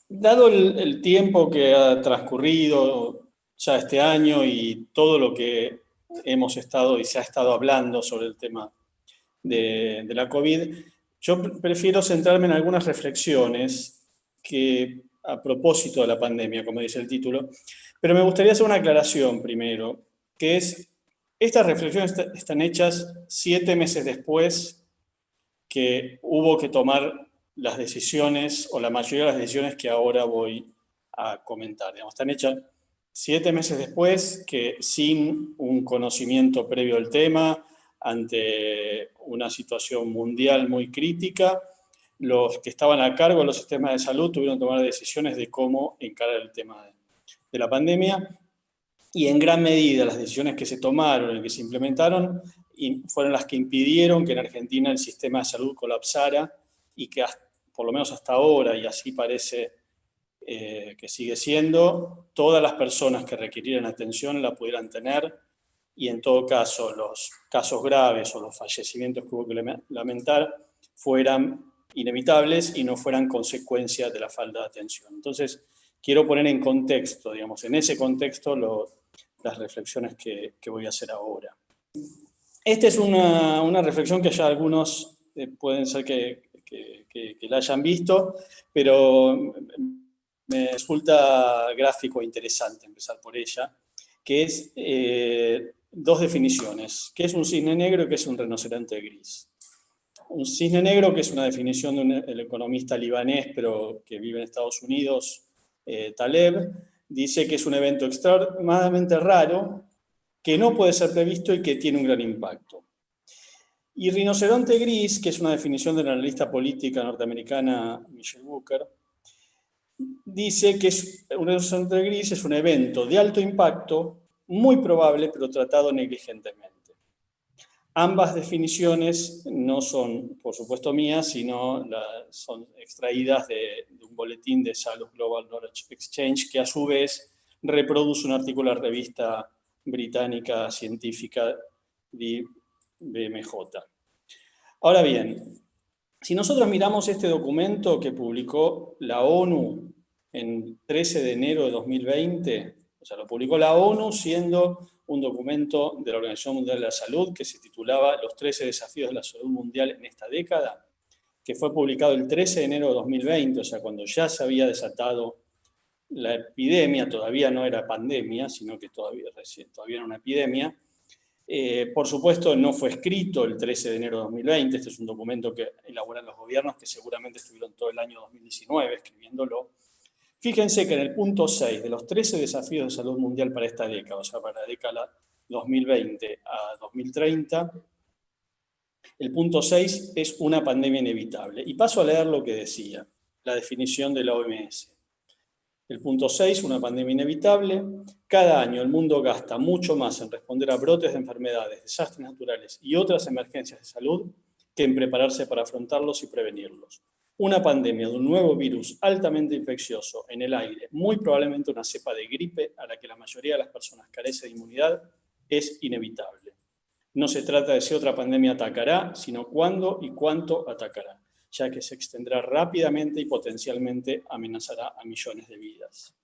Dado el tiempo que ha transcurrido ya este año y todo lo que hemos estado y se ha estado hablando sobre el tema de la COVID, yo prefiero centrarme en algunas reflexiones que, a propósito de la pandemia, como dice el título, pero me gustaría hacer una aclaración primero, que es, estas reflexiones están hechas 7 meses después que hubo que tomar las decisiones, o la mayoría de las decisiones que ahora voy a comentar. Digamos, están hechas 7 meses después, que sin un conocimiento previo del tema, ante una situación mundial muy crítica, los que estaban a cargo de los sistemas de salud tuvieron que tomar decisiones de cómo encarar el tema de la pandemia, y en gran medida las decisiones que se tomaron y que se implementaron fueron las que impidieron que en Argentina el sistema de salud colapsara, y que por lo menos hasta ahora, y así parece que sigue siendo, todas las personas que requirieran atención la pudieran tener, y en todo caso los casos graves o los fallecimientos que hubo que lamentar fueran inevitables y no fueran consecuencia de la falta de atención. Entonces, quiero poner en contexto, digamos, en ese contexto las reflexiones que voy a hacer ahora. Esta es una reflexión que ya algunos pueden ser que la hayan visto, pero me resulta gráfico e interesante empezar por ella, que es dos definiciones: qué es un cisne negro y qué es un rinoceronte gris. Un cisne negro, que es una definición del economista libanés, pero que vive en Estados Unidos, Taleb, dice que es un evento extremadamente raro, que no puede ser previsto y que tiene un gran impacto. Y rinoceronte gris, que es una definición de la analista política norteamericana Michelle Booker, dice que un rinoceronte gris es un evento de alto impacto, muy probable, pero tratado negligentemente. Ambas definiciones no son, por supuesto, mías, sino son extraídas de un boletín de Salus Global Knowledge Exchange, que a su vez reproduce un artículo de la revista británica científica BMJ. Ahora bien, si nosotros miramos este documento que publicó la ONU en 13 de enero de 2020, o sea, lo publicó la ONU siendo un documento de la Organización Mundial de la Salud que se titulaba Los 13 desafíos de la salud mundial en esta década, que fue publicado el 13 de enero de 2020, o sea, cuando ya se había desatado la epidemia. Todavía no era pandemia, sino que todavía era una epidemia. Por supuesto, no fue escrito el 13 de enero de 2020, este es un documento que elaboran los gobiernos, que seguramente estuvieron todo el año 2019 escribiéndolo. Fíjense que en el punto 6 de los 13 desafíos de salud mundial para esta década, o sea, para la década 2020 a 2030, el punto 6 es una pandemia inevitable. Y paso a leer lo que decía, la definición de la OMS. El punto 6, una pandemia inevitable. Cada año el mundo gasta mucho más en responder a brotes de enfermedades, desastres naturales y otras emergencias de salud que en prepararse para afrontarlos y prevenirlos. Una pandemia de un nuevo virus altamente infeccioso en el aire, muy probablemente una cepa de gripe a la que la mayoría de las personas carece de inmunidad, es inevitable. No se trata de si otra pandemia atacará, sino cuándo y cuánto atacará, ya que se extenderá rápidamente y potencialmente amenazará a millones de vidas.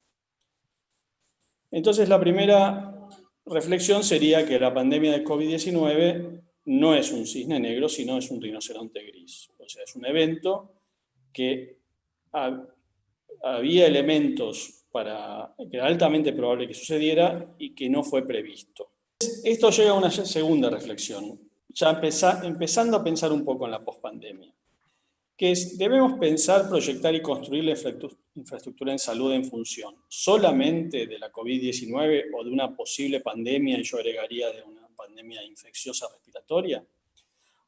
Entonces, la primera reflexión sería que la pandemia de COVID-19 no es un cisne negro, sino es un rinoceronte gris. O sea, es un evento que había elementos para que era altamente probable que sucediera y que no fue previsto. Esto llega a una segunda reflexión, ya empezando a pensar un poco en la pospandemia, que es: debemos pensar, proyectar y construir la infraestructura en salud en función solamente de la COVID-19 o de una posible pandemia, y yo agregaría de una pandemia infecciosa respiratoria,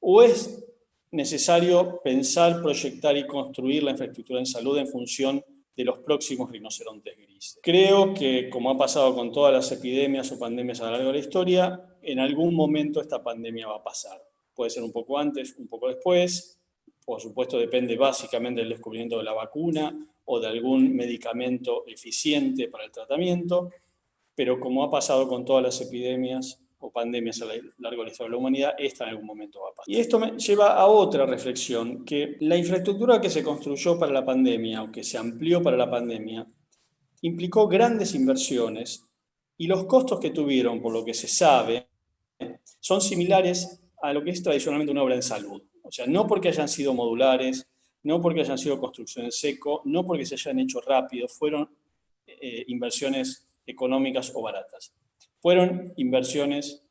o es necesario pensar, proyectar y construir la infraestructura en salud en función de los próximos rinocerontes grises. Creo que, como ha pasado con todas las epidemias o pandemias a lo largo de la historia, en algún momento esta pandemia va a pasar. Puede ser un poco antes, un poco después. Por supuesto, depende básicamente del descubrimiento de la vacuna o de algún medicamento eficiente para el tratamiento, pero como ha pasado con todas las epidemias o pandemias a lo largo de la historia de la humanidad, esta en algún momento va a pasar. Y esto me lleva a otra reflexión, que la infraestructura que se construyó para la pandemia, o que se amplió para la pandemia, implicó grandes inversiones, y los costos que tuvieron, por lo que se sabe, son similares a lo que es tradicionalmente una obra en salud. O sea, no porque hayan sido modulares, no porque hayan sido construcción en seco, no porque se hayan hecho rápido, fueron inversiones económicas o baratas. Fueron inversiones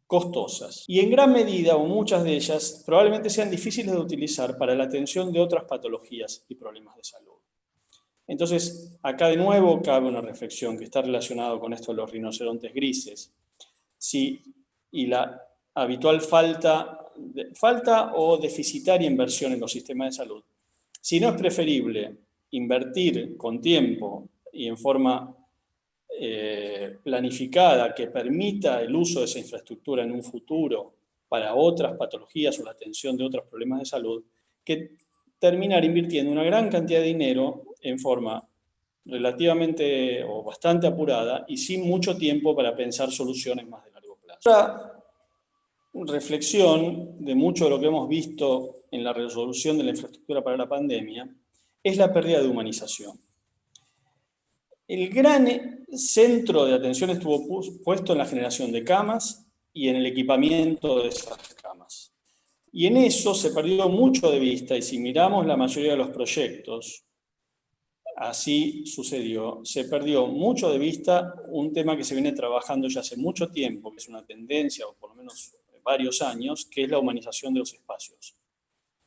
costosas. Y en gran medida, o muchas de ellas, probablemente sean difíciles de utilizar para la atención de otras patologías y problemas de salud. Entonces, acá de nuevo cabe una reflexión que está relacionada con esto de los rinocerontes grises. Y la habitual falta o deficitaria inversión en los sistemas de salud. Si no es preferible invertir con tiempo y en forma planificada que permita el uso de esa infraestructura en un futuro para otras patologías o la atención de otros problemas de salud, que terminar invirtiendo una gran cantidad de dinero en forma relativamente o bastante apurada y sin mucho tiempo para pensar soluciones más de largo plazo. Otra reflexión de mucho de lo que hemos visto en la resolución de la infraestructura para la pandemia es la pérdida de humanización. El gran centro de atención estuvo puesto en la generación de camas y en el equipamiento de esas camas. Y en eso se perdió mucho de vista, y si miramos la mayoría de los proyectos, así sucedió, se perdió mucho de vista un tema que se viene trabajando ya hace mucho tiempo, que es una tendencia, o por lo menos varios años, que es la humanización de los espacios,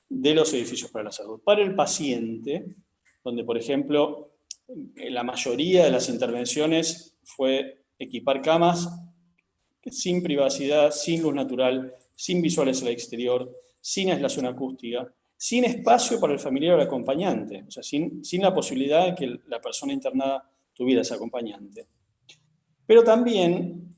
de los edificios para la salud. Para el paciente, donde por ejemplo la mayoría de las intervenciones fue equipar camas sin privacidad, sin luz natural, sin visuales al exterior, sin aislación acústica, sin espacio para el familiar o el acompañante, o sea, sin la posibilidad de que la persona internada tuviera ese acompañante. Pero también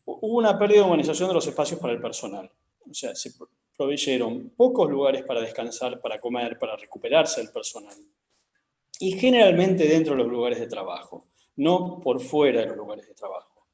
hubo una pérdida de humanización de los espacios para el personal. O sea, se proveyeron pocos lugares para descansar, para comer, para recuperarse el personal. Y generalmente dentro de los lugares de trabajo, no por fuera de los lugares de trabajo.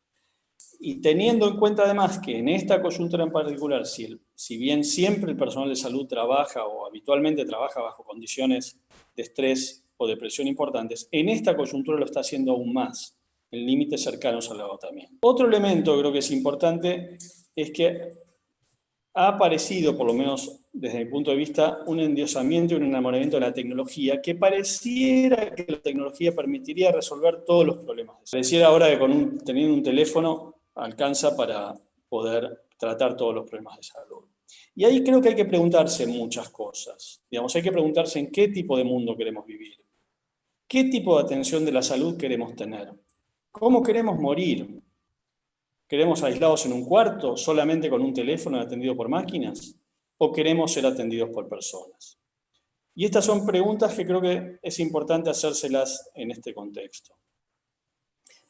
Y teniendo en cuenta además que en esta coyuntura en particular, si bien siempre el personal de salud trabaja o habitualmente trabaja bajo condiciones de estrés o de presión importantes, en esta coyuntura lo está haciendo aún más, en límites cercanos al agotamiento. Otro elemento que creo que es importante es que ha aparecido, por lo menos desde mi punto de vista, un endiosamiento y un enamoramiento de la tecnología que pareciera que la tecnología permitiría resolver todos los problemas. Pareciera ahora que teniendo un teléfono alcanza para poder tratar todos los problemas de salud. Y ahí creo que hay que preguntarse muchas cosas. Digamos, hay que preguntarse en qué tipo de mundo queremos vivir. ¿Qué tipo de atención de la salud queremos tener? ¿Cómo queremos morir? ¿Queremos aislados en un cuarto, solamente con un teléfono atendido por máquinas? ¿O queremos ser atendidos por personas? Y estas son preguntas que creo que es importante hacérselas en este contexto.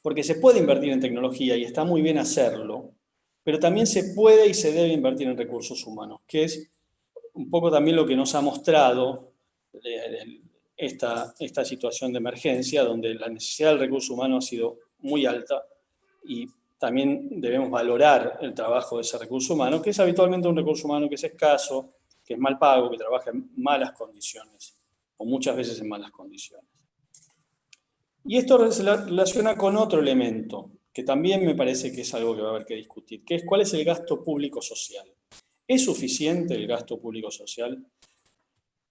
Porque se puede invertir en tecnología y está muy bien hacerlo, pero también se puede y se debe invertir en recursos humanos, que es un poco también lo que nos ha mostrado esta situación de emergencia, donde la necesidad del recurso humano ha sido muy alta y también debemos valorar el trabajo de ese recurso humano, que es habitualmente un recurso humano que es escaso, que es mal pago, que trabaja en malas condiciones, o muchas veces en malas condiciones. Y esto se relaciona con otro elemento, que también me parece que es algo que va a haber que discutir, que es cuál es el gasto público social. ¿Es suficiente el gasto público social?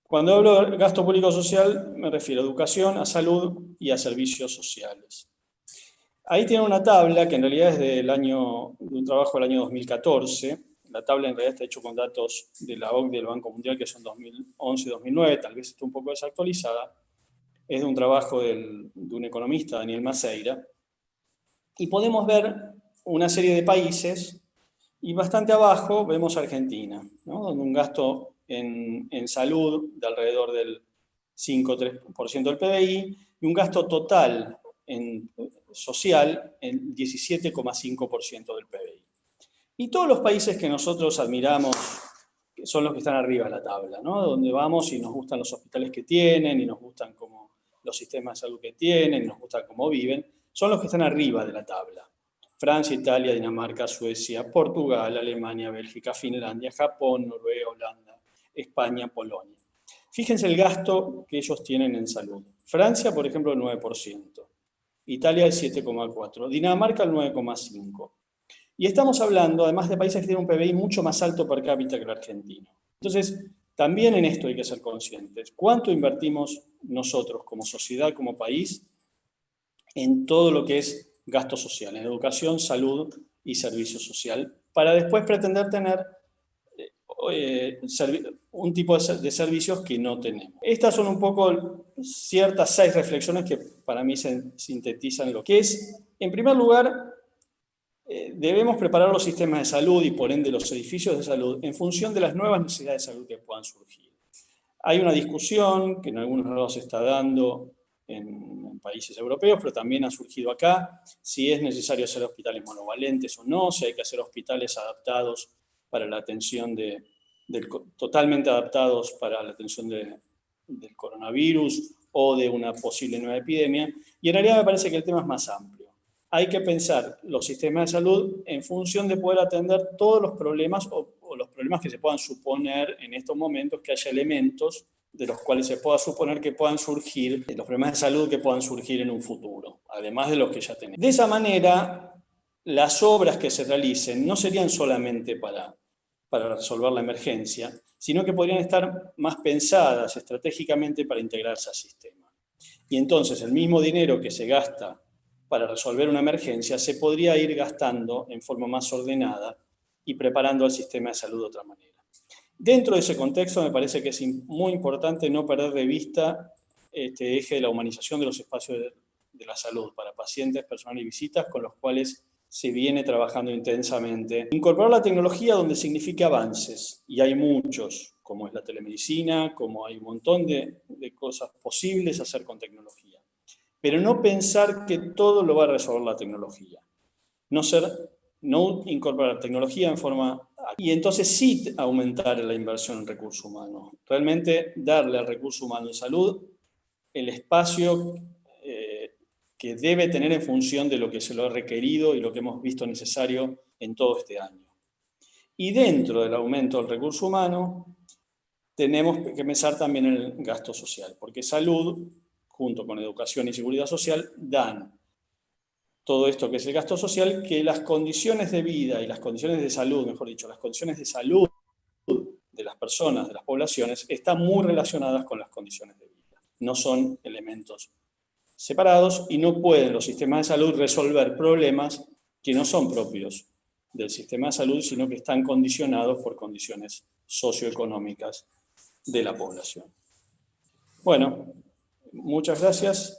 Cuando hablo de gasto público social, me refiero a educación, a salud y a servicios sociales. Ahí tiene una tabla que en realidad es de un trabajo del año 2014. La tabla en realidad está hecha con datos de la OCDE y del Banco Mundial, que son 2011-2009, tal vez esté un poco desactualizada. Es de un trabajo de un economista, Daniel Maceira. Y podemos ver una serie de países, y bastante abajo vemos Argentina, ¿no? Donde un gasto en salud de alrededor del 5-3% del PBI, y un gasto total social en 17,5% del PBI. Y todos los países que nosotros admiramos son los que están arriba de la tabla, ¿no? Donde vamos y nos gustan los hospitales que tienen, y nos gustan los sistemas de salud que tienen, y nos gustan cómo viven, son los que están arriba de la tabla. Francia, Italia, Dinamarca, Suecia, Portugal, Alemania, Bélgica, Finlandia, Japón, Noruega, Holanda, España, Polonia. Fíjense el gasto que ellos tienen en salud. Francia, por ejemplo, el 9%. Italia el 7,4%. Dinamarca el 9,5%. Y estamos hablando, además, de países que tienen un PBI mucho más alto per cápita que el argentino. Entonces, también en esto hay que ser conscientes. ¿Cuánto invertimos nosotros como sociedad, como país, en todo lo que es gasto social, en educación, salud y servicio social, para después pretender tener un tipo de servicios que no tenemos? Estas son un poco ciertas 6 reflexiones que para mí sintetizan lo que es, en primer lugar, debemos preparar los sistemas de salud y por ende los edificios de salud en función de las nuevas necesidades de salud que puedan surgir. Hay una discusión que en algunos lados se está dando en países europeos, pero también ha surgido acá, si es necesario hacer hospitales monovalentes o no, si hay que hacer hospitales adaptados para la atención totalmente adaptados para la atención del coronavirus o de una posible nueva epidemia. Y en realidad me parece que el tema es más amplio. Hay que pensar los sistemas de salud en función de poder atender todos los problemas o los problemas que se puedan suponer en estos momentos, que haya elementos de los cuales se pueda suponer que puedan surgir, los problemas de salud que puedan surgir en un futuro, además de los que ya tenemos. De esa manera, las obras que se realicen no serían solamente para resolver la emergencia, sino que podrían estar más pensadas estratégicamente para integrarse al sistema. Y entonces el mismo dinero que se gasta para resolver una emergencia se podría ir gastando en forma más ordenada y preparando al sistema de salud de otra manera. Dentro de ese contexto me parece que es muy importante no perder de vista este eje de la humanización de los espacios de la salud para pacientes, personal y visitas, con los cuales se viene trabajando intensamente. Incorporar la tecnología donde signifique avances, y hay muchos, como es la telemedicina, como hay un montón de cosas posibles hacer con tecnología. Pero no pensar que todo lo va a resolver la tecnología. No incorporar tecnología en forma... Y entonces sí aumentar la inversión en recursos humanos. Realmente darle al recurso humano en salud el espacio que debe tener en función de lo que se lo ha requerido y lo que hemos visto necesario en todo este año. Y dentro del aumento del recurso humano, tenemos que pensar también en el gasto social, porque salud, junto con educación y seguridad social, dan todo esto que es el gasto social, que las condiciones de vida y las condiciones de salud, mejor dicho, las condiciones de salud de las personas, de las poblaciones, están muy relacionadas con las condiciones de vida. No son elementos separados y no pueden los sistemas de salud resolver problemas que no son propios del sistema de salud, sino que están condicionados por condiciones socioeconómicas de la población. Bueno, muchas gracias.